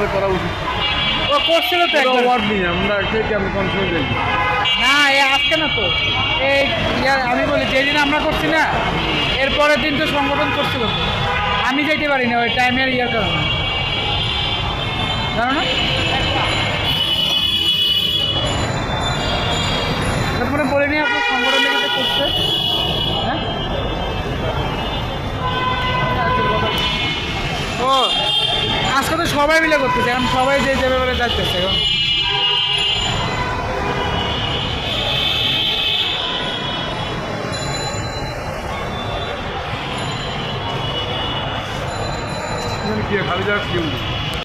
করে করা উচিত। ও করছিল তো একবার। অ্যাওয়ার্ড নিয়ে আমরা কে আমি কনফার্ম দিই না এ আজকে না তো, এই আমি বলি যেদিন আমরা করছি না এর পরের দিন তো সংগঠন করছিল তো, আমি যেতে পারি না ওই টাইমের কারণে, জানো না? তারপরে বলে নিয়ে আপনার সংগঠন থেকে করছে। হ্যাঁ ও আজকে তো সবাই মিলে করতেছে, এখন সবাই যে যে ব্যাপারে যাচ্ছে এখন। কি খালি যাক কি